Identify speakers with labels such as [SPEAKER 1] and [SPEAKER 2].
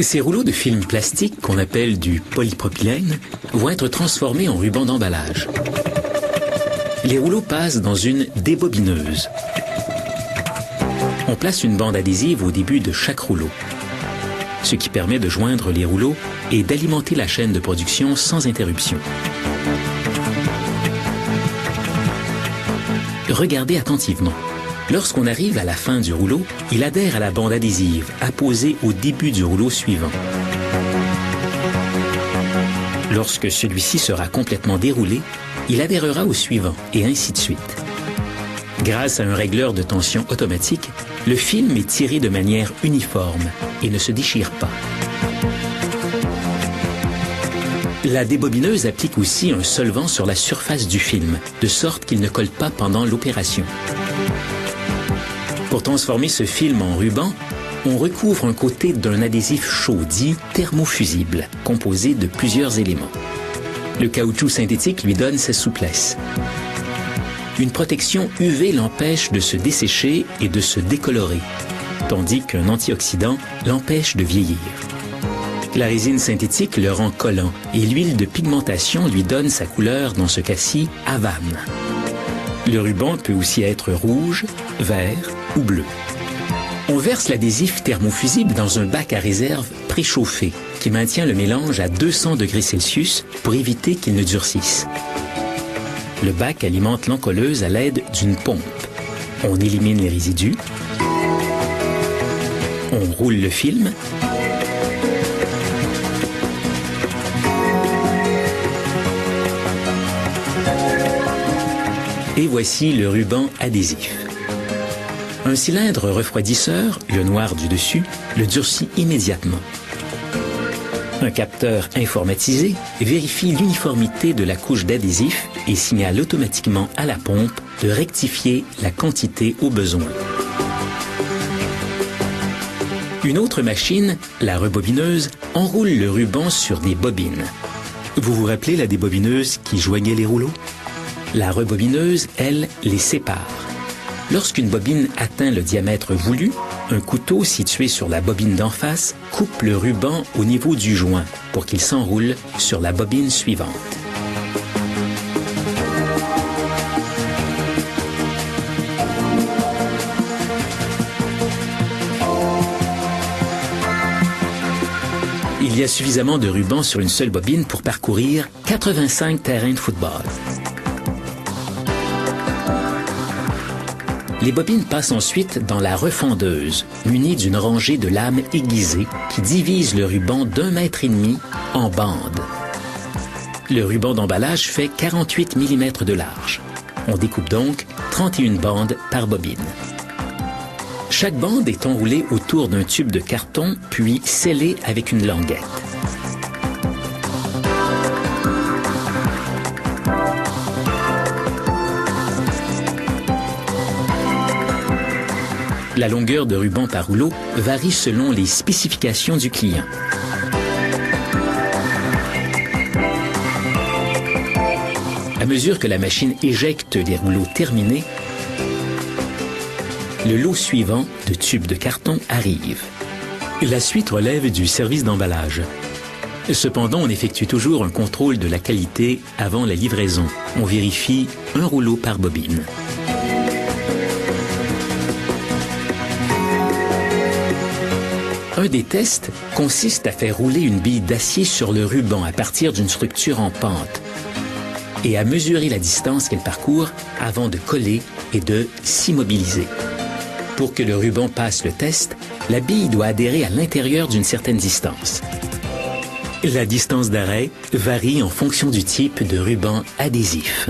[SPEAKER 1] Ces rouleaux de film plastique, qu'on appelle du polypropylène, vont être transformés en ruban d'emballage. Les rouleaux passent dans une débobineuse. On place une bande adhésive au début de chaque rouleau, ce qui permet de joindre les rouleaux et d'alimenter la chaîne de production sans interruption. Regardez attentivement. Lorsqu'on arrive à la fin du rouleau, il adhère à la bande adhésive apposée au début du rouleau suivant. Lorsque celui-ci sera complètement déroulé, il adhérera au suivant et ainsi de suite. Grâce à un régleur de tension automatique, le film est tiré de manière uniforme et ne se déchire pas. La débobineuse applique aussi un solvant sur la surface du film, de sorte qu'il ne colle pas pendant l'opération. Pour transformer ce film en ruban, on recouvre un côté d'un adhésif chaud dit thermofusible, composé de plusieurs éléments. Le caoutchouc synthétique lui donne sa souplesse. Une protection UV l'empêche de se dessécher et de se décolorer, tandis qu'un antioxydant l'empêche de vieillir. La résine synthétique le rend collant et l'huile de pigmentation lui donne sa couleur, dans ce cas-ci, Havane. Le ruban peut aussi être rouge, vert ou bleu. On verse l'adhésif thermofusible dans un bac à réserve préchauffé qui maintient le mélange à 200 degrés Celsius pour éviter qu'il ne durcisse. Le bac alimente l'encolleuse à l'aide d'une pompe. On élimine les résidus. On roule le film. Et voici le ruban adhésif. Un cylindre refroidisseur, le noir du dessus, le durcit immédiatement. Un capteur informatisé vérifie l'uniformité de la couche d'adhésif et signale automatiquement à la pompe de rectifier la quantité au besoin. Une autre machine, la rebobineuse, enroule le ruban sur des bobines. Vous vous rappelez la débobineuse qui joignait les rouleaux? La rebobineuse, elle, les sépare. Lorsqu'une bobine atteint le diamètre voulu, un couteau situé sur la bobine d'en face coupe le ruban au niveau du joint pour qu'il s'enroule sur la bobine suivante. Il y a suffisamment de ruban sur une seule bobine pour parcourir 85 terrains de football. Les bobines passent ensuite dans la refendeuse, munie d'une rangée de lames aiguisées qui divise le ruban d'1,5 mètre en bandes. Le ruban d'emballage fait 48 mm de large. On découpe donc 31 bandes par bobine. Chaque bande est enroulée autour d'un tube de carton, puis scellée avec une languette. La longueur de ruban par rouleau varie selon les spécifications du client. À mesure que la machine éjecte les rouleaux terminés, le lot suivant de tubes de carton arrive. La suite relève du service d'emballage. Cependant, on effectue toujours un contrôle de la qualité avant la livraison. On vérifie un rouleau par bobine. Un des tests consiste à faire rouler une bille d'acier sur le ruban à partir d'une structure en pente et à mesurer la distance qu'elle parcourt avant de coller et de s'immobiliser. Pour que le ruban passe le test, la bille doit adhérer à l'intérieur d'une certaine distance. La distance d'arrêt varie en fonction du type de ruban adhésif.